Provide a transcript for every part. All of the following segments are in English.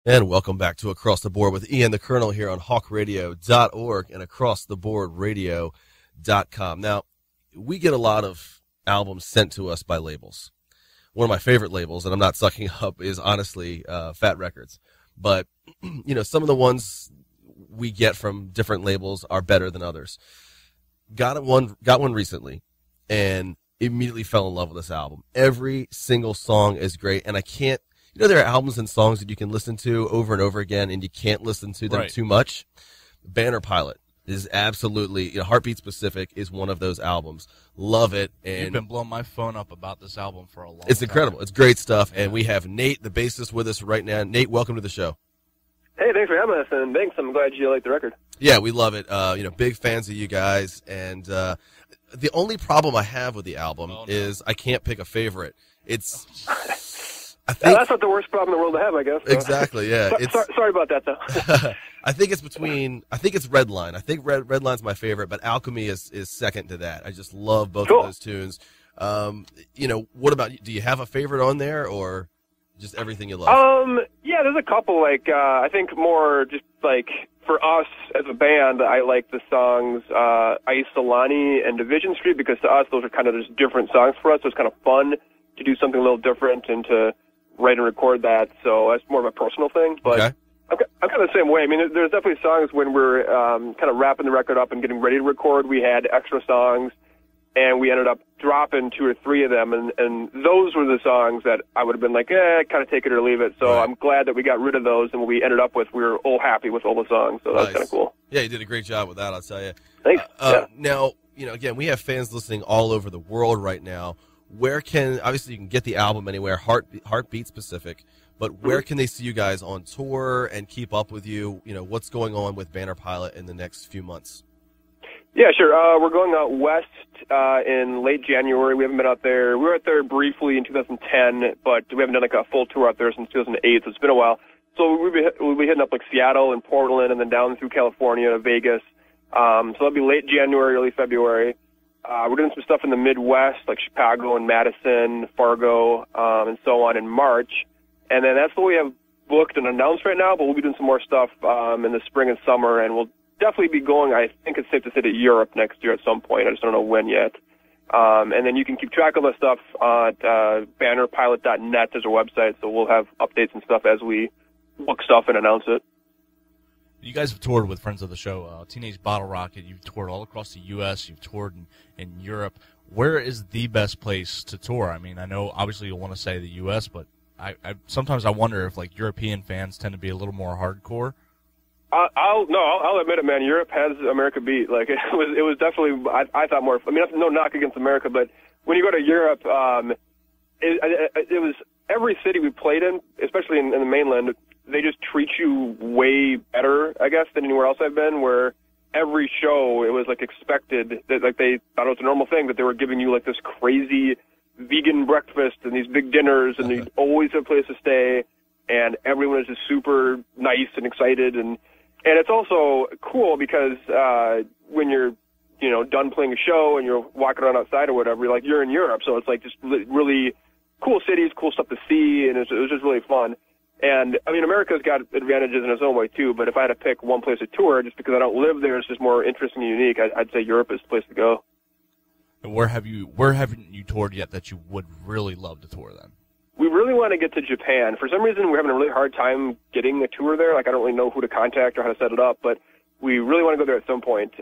And welcome back to Across the Board with Ian the Colonel here on hawkradio.org and acrosstheboardradio.com. Now, we get a lot of albums sent to us by labels. One of my favorite labels, and I'm not sucking up, is honestly Fat Records. But, you know, some of the ones we get from different labels are better than others. Got one recently, and immediately fell in love with this album. Every single song is great, and I can't. You know, there are albums and songs that you can listen to over and over again, and you can't listen to them too much. Banner Pilot is absolutely, Heartbeat Specific is one of those albums. Love it. And you've been blowing my phone up about this album for a long time. It's incredible. It's great stuff, and we have Nate, the bassist, with us right now. Nate, welcome to the show. Hey, thanks for having us, and thanks. I'm glad you like the record. Yeah, we love it. Big fans of you guys, and the only problem I have with the album is I can't pick a favorite. It's... that's not the worst problem in the world to have, I guess. So. Exactly, yeah. Sorry about that, though. I think it's Redline. I think Redline's my favorite, but Alchemy is second to that. I just love both of those tunes. What about you? Do you have a favorite on there, or just everything you love? Yeah, there's a couple. I think more just for us as a band, I like the songs Isolani and Division Street, because to us those are kind of just different songs for us. So it's kind of fun to do something a little different and to write and record that, so that's more of a personal thing. But okay. I'm kind of the same way. I mean, there's definitely songs when we're kind of wrapping the record up and getting ready to record, we had extra songs, and we ended up dropping 2 or 3 of them, and those were the songs that I would have been like, kind of take it or leave it. So I'm glad that we got rid of those, and what we ended up with, we were all happy with all the songs, so that's kind of cool. Yeah, you did a great job with that, I'll tell you. Thanks. Now, again, we have fans listening all over the world right now. Obviously you can get the album anywhere, Heartbeat Specific, but where can they see you guys on tour and keep up with you? What's going on with Banner Pilot in the next few months? Yeah, sure. We're going out west in late January. We haven't been out there. We were out there briefly in 2010, but we haven't done a full tour out there since 2008, so it's been a while. So we'll be hitting up Seattle and Portland and then down through California to Vegas. So that'll be late January, early February. We're doing some stuff in the Midwest, like Chicago and Madison, Fargo, and so on in March. And then that's what we have booked and announced right now, but we'll be doing some more stuff in the spring and summer, and we'll definitely be going, I think it's safe to say, to Europe next year at some point. I just don't know when yet. And then you can keep track of the stuff at bannerpilot.net as our website, so we'll have updates and stuff as we book stuff and announce it. You guys have toured with friends of the show, Teenage Bottle Rocket. You've toured all across the U.S. You've toured in Europe. Where is the best place to tour? I mean, I know obviously you'll want to say the U.S., but I sometimes I wonder if European fans tend to be a little more hardcore. I'll admit it, man. Europe has America beat. It was definitely. I thought more. I mean, no knock against America, but when you go to Europe, it was every city we played in, especially in the mainland. They just treat you way better, I guess, than anywhere else I've been, where every show it was expected that they thought it was a normal thing, that they were giving you this crazy vegan breakfast and these big dinners, and you always have a place to stay, and everyone is just super nice and excited, and it's also cool because when you're done playing a show and you're walking around outside or whatever, you're in Europe, so it's just really cool cities, cool stuff to see, and it was just really fun. And, I mean, America's got advantages in its own way, too, but if I had to pick one place to tour, just because I don't live there, it's just more interesting and unique, I'd say Europe is the place to go. And where haven't you toured yet that you would really love to tour then? We really want to get to Japan. For some reason, we're having a really hard time getting a tour there. I don't really know who to contact or how to set it up, but we really want to go there at some point.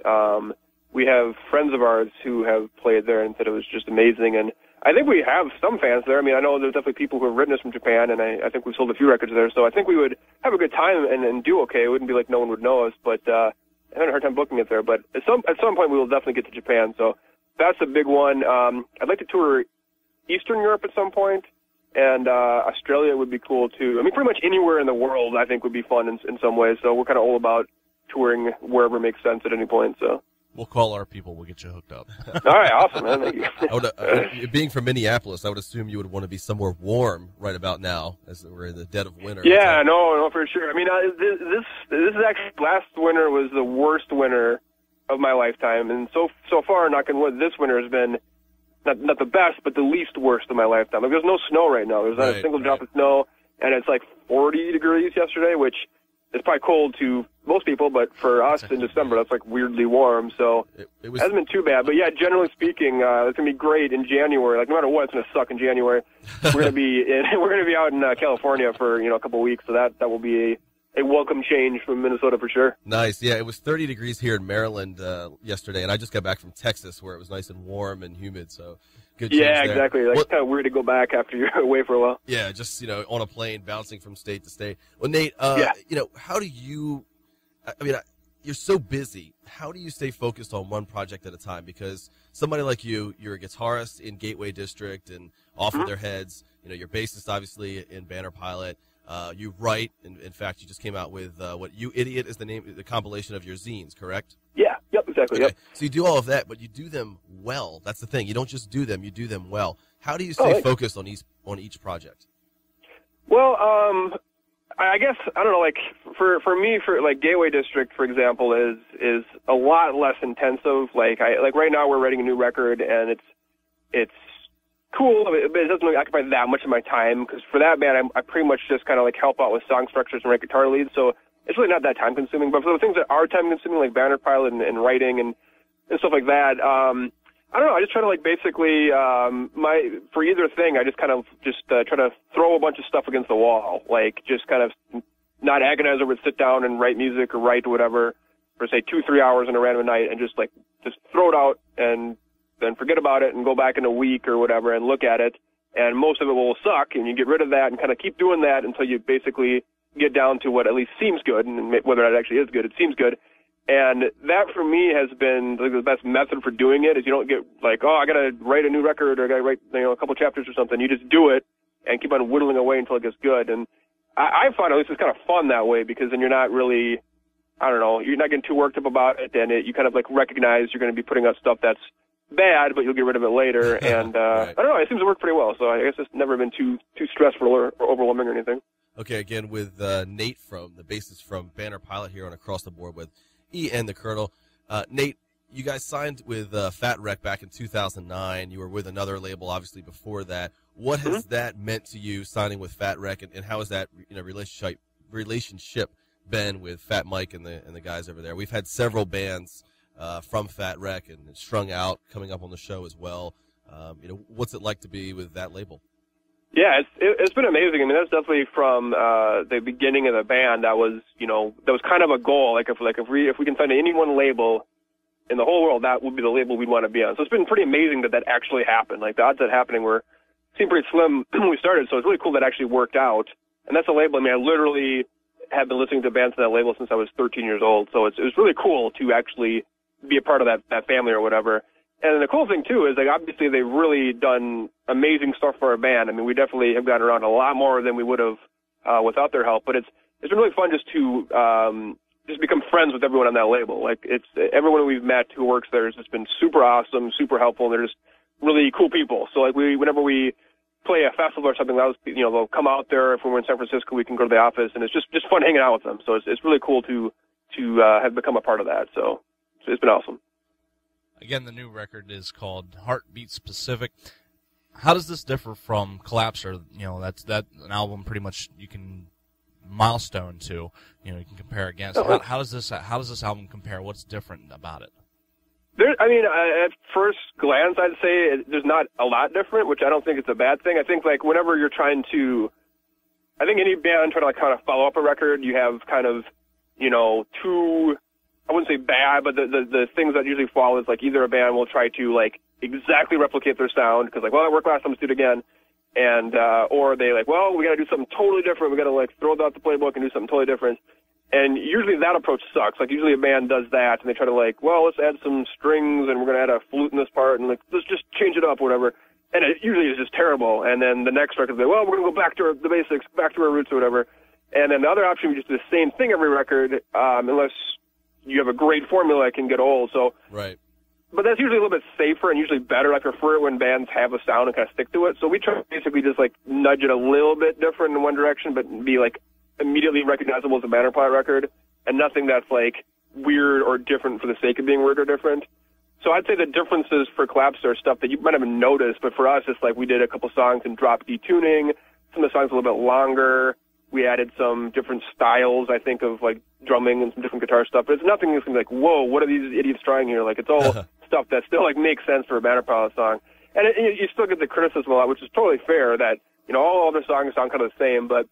We have friends of ours who have played there and said it was just amazing, and I think we have some fans there. I mean, I know there's definitely people who have written us from Japan, and I think we've sold a few records there, so I think we would have a good time and do okay. It wouldn't be like no one would know us, but I had a hard time booking it there. But at some point, we will definitely get to Japan, so that's a big one. I'd like to tour Eastern Europe at some point, and Australia would be cool, too. I mean, pretty much anywhere in the world, I think, would be fun in some ways, so we're kind of all about touring wherever makes sense at any point, so... We'll call our people. We'll get you hooked up. All right, awesome, man. Thank you. Being from Minneapolis, I would assume you would want to be somewhere warm right about now, as we're in the dead of winter. Yeah, no, for sure. I mean, this is actually, last winter was the worst winter of my lifetime, and so far, knock on wood, this winter has been not the best, but the least worst of my lifetime. There's no snow right now. There's not a single drop of snow, and it's 40 degrees yesterday, which is probably cold to most people, but for us in December, that's like weirdly warm. So it hasn't been too bad. But yeah, generally speaking, it's gonna be great in January. Like no matter what, it's gonna suck in January. We're gonna be out in California for a couple of weeks, so that will be a welcome change from Minnesota for sure. Nice. Yeah, it was 30 degrees here in Maryland yesterday, and I just got back from Texas where it was nice and warm and humid. So good change there. Exactly. Like, it's kind of weird to go back after you're away for a while. Yeah, just on a plane, bouncing from state to state. Well, Nate, how do you? I mean, you're so busy. How do you stay focused on one project at a time? Because somebody like you're a guitarist in Gateway District and Off of Their Heads. You're bassist, obviously, in Banner Pilot. You write. In fact, you just came out with what You Idiot is the compilation of your zines, correct? Yeah. Yep. Exactly. Okay. Yep. So you do all of that, but you do them well. That's the thing. You don't just do them; you do them well. How do you stay focused on each project? Well, I guess I don't know. Like for me, for like Gateway District, for example, is a lot less intensive. Like right now, we're writing a new record, and it's cool, but it doesn't really occupy that much of my time, because for that band, I pretty much just kind of like help out with song structures and write guitar leads, so it's really not that time consuming. But for the things that are time consuming, like Banner Pilot and writing and stuff like that, I don't know, I just try to like basically, for either thing, I just kind of try to throw a bunch of stuff against the wall, like just kind of not agonize over it, sit down and write music or write whatever for say 2-3 hours in a random night, and just throw it out and then forget about it and go back in a week or whatever and look at it, and most of it will suck, and you get rid of that and kind of keep doing that until you basically get down to what at least seems good, and whether that actually is good, it seems good. And that for me has been the best method for doing it, is you don't get like, oh, I gotta write a new record or I gotta write a couple chapters or something. You just do it and keep on whittling away until it gets good. And I find at least it's kind of fun that way, because then you're not really, I don't know, you're not getting too worked up about it, and you kind of like recognize you're going to be putting out stuff that's bad, but you'll get rid of it later. And right. I don't know, it seems to work pretty well. So I guess it's never been too stressful or overwhelming or anything. Okay, again with Nate, from the bassist from Banner Pilot, here on Across the Board with E and the Colonel. Nate, you guys signed with Fat Wreck back in 2009. You were with another label, obviously, before that. What has that meant to you, signing with Fat Wreck, and how has that relationship been with Fat Mike and the guys over there? We've had several bands from Fat Wreck and Strung Out coming up on the show as well. What's it like to be with that label? Yeah, it's been amazing. I mean, that's definitely from the beginning of the band. That was kind of a goal. Like if we can find any one label in the whole world, that would be the label we'd want to be on. So it's been pretty amazing that actually happened. Like the odds of that happening seemed pretty slim when we started. So it's really cool that actually worked out. And that's a label. I mean, I literally have been listening to bands on that label since I was 13 years old. So it was really cool to actually be a part of that family or whatever. And the cool thing, too, is like obviously they've really done amazing stuff for our band. I mean, we definitely have gotten around a lot more than we would have without their help. But it's been really fun just to just become friends with everyone on that label. Like everyone we've met who works there has just been super awesome, super helpful, and they're just really cool people. So like whenever we play a festival or something, they'll come out there. If we're in San Francisco, we can go to the office, and it's just fun hanging out with them. So it's really cool to have become a part of that. So it's been awesome. Again, the new record is called Heartbeat Specific. How does this differ from Collapser? That's an album pretty much you can milestone to. You can compare against. How does this album compare? What's different about it? At first glance, I'd say there's not a lot different, which I don't think it's a bad thing. I think like whenever you're trying to, I think any band trying to like kind of follow up a record, you have kind of two. I wouldn't say bad, but the things that usually fall is like either a band will try to like exactly replicate their sound because like, well, that worked last time, let's do it again, and or they like, well, we got to do something totally different. We got to like throw out the playbook and do something totally different. And usually that approach sucks. Like usually a band does that and they try to like, well, let's add some strings and we're gonna add a flute in this part and like let's just change it up, whatever. And it usually is just terrible. And then the next record, they well, we're gonna go back to the basics, back to our roots or whatever. And then the other option, we just do the same thing every record, unless you have a great formula, it can get old. So, right. But that's usually a little bit safer and usually better. I prefer it when bands have a sound and kind of stick to it. So we try to basically just like nudge it a little bit different in one direction, but be like immediately recognizable as a Banner Pilot record, and nothing that's like weird or different for the sake of being weird or different. So I'd say the differences for Collapser are stuff that you might have noticed, but for us, it's like we did a couple songs in drop D tuning. Some of the songs a little bit longer. We added some different styles, I think, of like drumming and some different guitar stuff. But it's nothing that's gonna be like, whoa, what are these idiots trying here? Like, it's all stuff that still like makes sense for a Banner Pilot song. And you still get the criticism a lot, which is totally fair. That all other songs sound kind of the same, but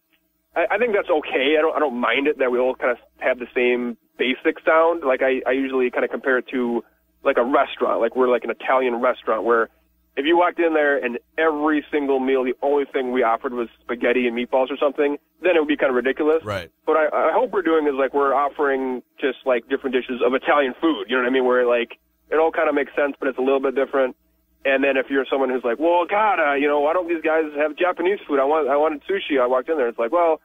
I think that's okay. I don't mind it that we all kind of have the same basic sound. Like I usually kind of compare it to like a restaurant. Like we're like an Italian restaurant where if you walked in there and every single meal, the only thing we offered was spaghetti and meatballs or something, then it would be kind of ridiculous. Right. What I hope we're doing is like we're offering just like different dishes of Italian food. You know what I mean? Where like it all kind of makes sense, but it's a little bit different. And then if you're someone who's like, well, God, why don't these guys have Japanese food? I wanted sushi. I walked in there. It's like, well,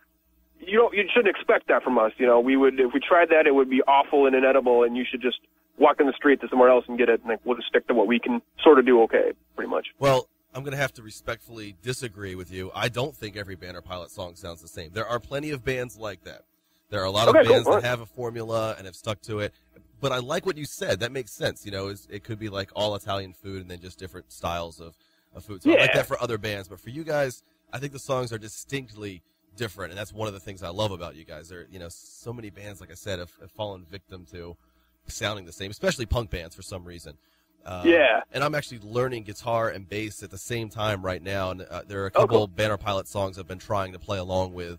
you shouldn't expect that from us. We would, if we tried that, it would be awful and inedible, and you should just walk in the street to somewhere else and get it, and like, we'll just stick to what we can sort of do okay, pretty much. Well, I'm going to have to respectfully disagree with you. I don't think every Banner Pilot song sounds the same. There are plenty of bands like that. There are a lot of bands that have a formula and have stuck to it. But I like what you said. That makes sense. It could be like all Italian food and then just different styles of food. So I like that for other bands. But for you guys, I think the songs are distinctly different, and that's one of the things I love about you guys. So many bands, like I said, have fallen victim to sounding the same, especially punk bands for some reason. And I'm actually learning guitar and bass at the same time right now, and there are a couple Banner Pilot songs I've been trying to play along with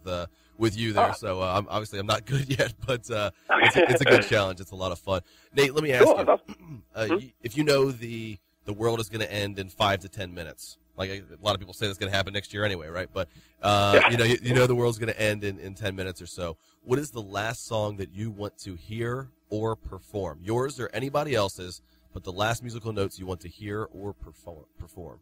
you there. So I'm not good yet, but it's a good challenge. It's a lot of fun. Nate, let me ask you, if you know the world is going to end in 5 to 10 minutes, like a lot of people say that's going to happen next year anyway, right? But the world's going to end in 10 minutes or so. What is the last song that you want to hear or perform? Yours or anybody else's, but the last musical notes you want to hear or perform.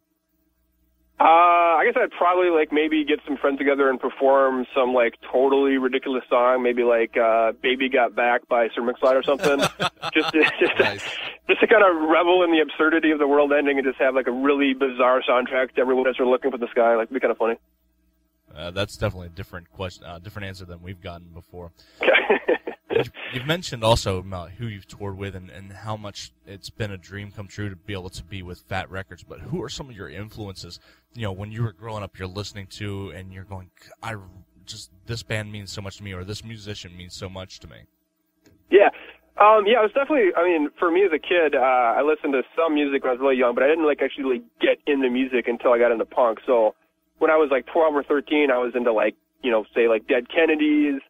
I guess I'd probably like maybe get some friends together and perform some like totally ridiculous song, maybe like "Baby Got Back" by Sir Mix-a-Lot or something. just to kind of revel in the absurdity of the world ending and just have like a really bizarre soundtrack to everyone as they're looking for the sky. Like, it'd be kind of funny. That's definitely a different question, different answer than we've gotten before. You've mentioned also about who you've toured with and how much it's been a dream come true to be able to be with Fat Records. But who are some of your influences? When you were growing up, you're listening to and you're going, this band means so much to me, or this musician means so much to me. Yeah. It was definitely, for me as a kid, I listened to some music when I was really young, but I didn't actually get into music until I got into punk. So when I was 12 or 13, I was into say Dead Kennedys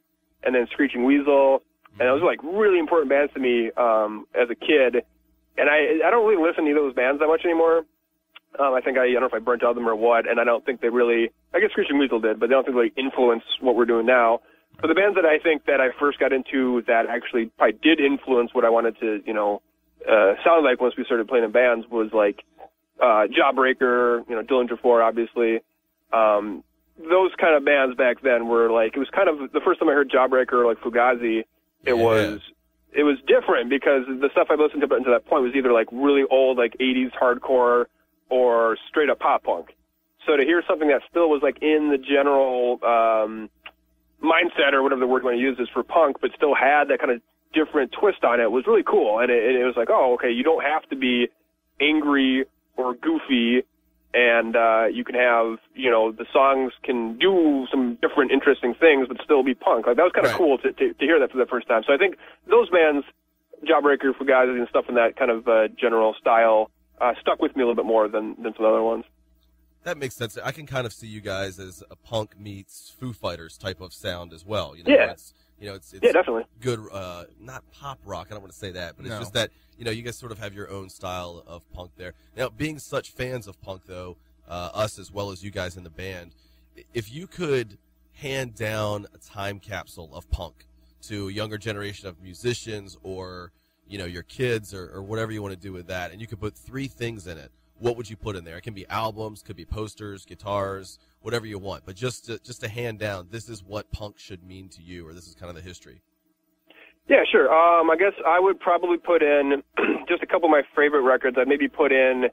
and then Screeching Weasel. And those were really important bands to me as a kid. And I don't really listen to either of those bands that much anymore. I don't know if I burnt out them or what, and I don't think they really, I guess Screeching Weasel did, but they don't think they influence what we're doing now. But the bands that I think that I first got into that actually probably did influence what I wanted to, sound like once we started playing in bands was Jawbreaker, Dillinger 4, obviously. Those kind of bands back then were it was kind of the first time I heard Jawbreaker or Fugazi. It was different because the stuff I listened to up until that point was either really old 80s hardcore or straight up pop punk. So to hear something that still was in the general mindset or whatever the word you want to use is for punk, but still had that kind of different twist on it was really cool. And it was okay, you don't have to be angry or goofy, and you can have, the songs can do some different interesting things but still be punk. That was kind of cool to hear that for the first time. So I think those bands, Jawbreaker, Fugazi, and stuff in that kind of general style, stuck with me a little bit more than some other ones. That makes sense. I can kind of see you guys as a punk meets Foo Fighters type of sound as well. It's definitely good, not pop rock. I don't want to say that, but it's just that, you guys sort of have your own style of punk there. Now, being such fans of punk, though, us as well as you guys in the band, if you could hand down a time capsule of punk to a younger generation of musicians or, your kids or whatever you want to do with that, and you could put 3 things in it, what would you put in there? It can be albums, could be posters, guitars, whatever you want, but just to hand down, this is what punk should mean to you, or this is kind of the history. Yeah, sure. I guess I would probably put in just a couple of my favorite records. I'd maybe put in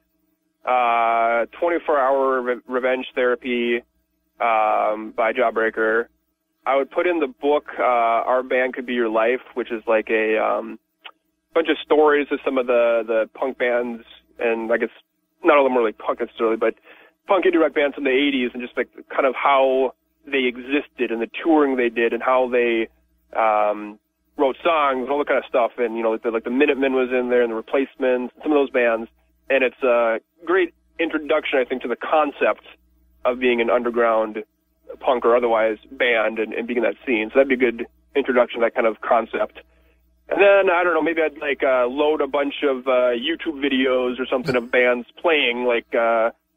24-Hour Revenge Therapy by Jawbreaker. I would put in the book Our Band Could Be Your Life, which is a bunch of stories of some of the punk bands, and I guess not all of them were punk necessarily, but punk indie rock bands from the 80s, and just kind of how they existed and the touring they did and how they wrote songs and all that kind of stuff. And, you know, like the Minutemen was in there and the Replacements, some of those bands. And it's a great introduction, I think, to the concept of being an underground punk or otherwise band and being in that scene. So that'd be a good introduction to that kind of concept. And then, I don't know, maybe I'd like load a bunch of YouTube videos or something of bands playing, like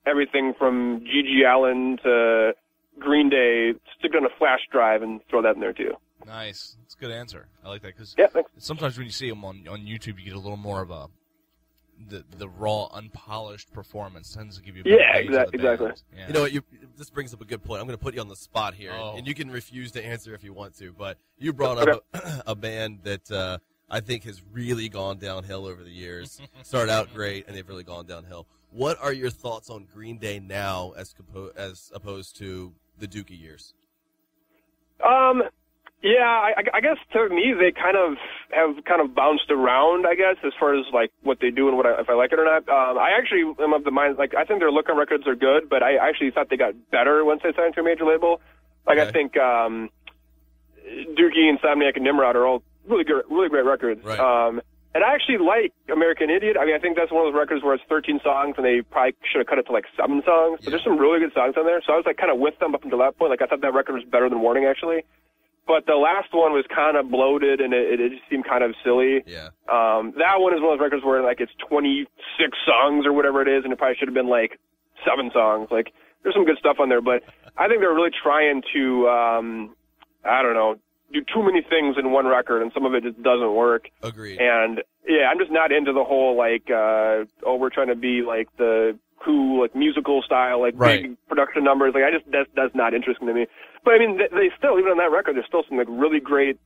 everything from G.G. Allen to Green Day, stick it on a flash drive and throw that in there too. Nice. That's a good answer. I like that because sometimes when you see them on YouTube, you get a little more of the raw, unpolished performance tends to give you a better exactly. Yeah. You know what? This brings up a good point. I'm going to put you on the spot here, and you can refuse to answer if you want to. But you brought up a band that I think has really gone downhill over the years. Started out great, and they've really gone downhill. What are your thoughts on Green Day now, as opposed to the Dookie years? Yeah, I guess to me they have bounced around, I guess, as far as like what they do and if I like it or not. I actually am of the mind, like, I think their look on records are good, but I actually thought they got better once they signed to a major label. Like, okay. I think Dookie, Insomniac, and Nimrod are all really great records. Right. And I actually like American Idiot. I mean, I think that's one of those records where it's 13 songs and they probably should have cut it to like 7 songs. But there's some really good songs on there. So I was like kind of with them up until that point. Like, I thought that record was better than Warning, actually. But the last one was kind of bloated, and it just seemed kind of silly. Yeah. That one is one of those records where, like, it's 26 songs or whatever it is, and it probably should have been, like, 7 songs. Like, there's some good stuff on there, but I think they're really trying to, I don't know, do too many things in one record, and some of it just doesn't work. Agreed. And, yeah, I'm just not into the whole, like, we're trying to be, like, the cool, like, musical style, like, big production numbers. Like, that's not interesting to me. But, I mean, they still, even on that record, there's still some, like, really great,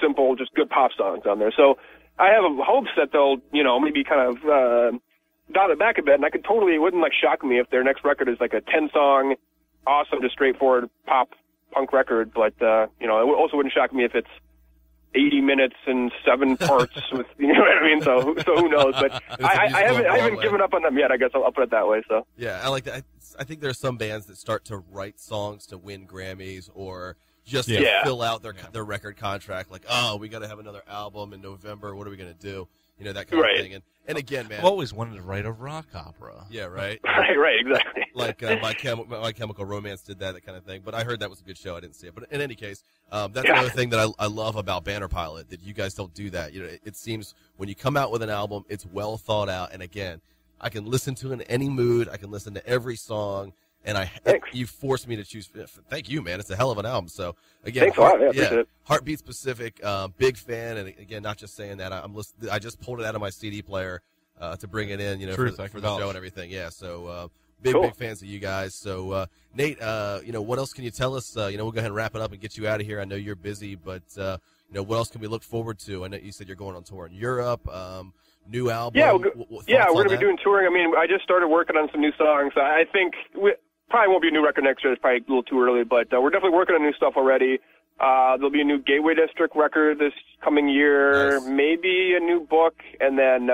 simple, just good pop songs on there. So I have hopes that they'll, you know, maybe kind of dial it back a bit. And it wouldn't, like, shock me if their next record is, like, a 10-song, awesome, just straightforward pop punk record. But, you know, it also wouldn't shock me if it's 80 minutes and 7 parts with, you know what I mean? So who knows? But I haven't given up on them yet, I guess I'll put it that way. So yeah, I like that. I think there are some bands that start to write songs to win Grammys or just to fill out their record contract. Like, oh, we got to have another album in November. What are we going to do? You know, that kind of thing. And again, man, I've always wanted to write a rock opera. Yeah, right. right, exactly. Like My Chemical Romance did that kind of thing. But I heard that was a good show. I didn't see it. But in any case, that's another thing that I love about Banner Pilot, that you guys don't do that. You know, it seems when you come out with an album, it's well thought out. And again, I can listen to it in any mood. I can listen to every song. And you forced me to choose. Thank you, man. It's a hell of an album. So again, thanks a lot. Appreciate it. Heartbeat specific, big fan. And again, not just saying that. I just pulled it out of my CD player to bring it in, you know, for the show and everything. Yeah. So big fans of you guys. So Nate, you know, what else can you tell us? You know, we'll go ahead and wrap it up and get you out of here. I know you're busy, but you know, what else can we look forward to? I know you said you're going on tour in Europe. New album. Yeah, we're going to be doing touring. I mean, I just started working on some new songs. I think probably won't be a new record next year. It's probably a little too early, but we're definitely working on new stuff already. There'll be a new Gateway District record this coming year, maybe a new book, and then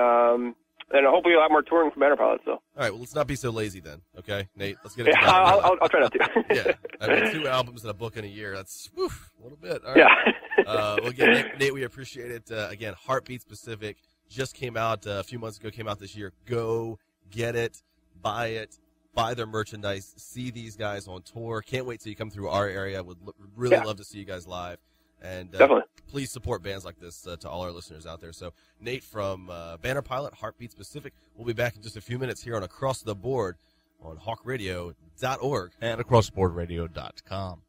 hopefully a lot more touring from Banner Pilot. So. All right, well, let's not be so lazy then, okay, Nate? Let's get it together. I'll try not to. Yeah, I mean, 2 albums and a book in a year. That's a little bit. All right. Yeah. Well, again, Nate, we appreciate it. Again, Heartbeat Specific just came out a few months ago, came out this year. Go get it, buy it. Buy their merchandise, see these guys on tour. Can't wait till you come through our area. Would really love to see you guys live. And please support bands like this to all our listeners out there. So Nate from Banner Pilot, Heartbeat Specific. We'll be back in just a few minutes here on Across the Board on hawkradio.org. And acrosstheboardradio.com.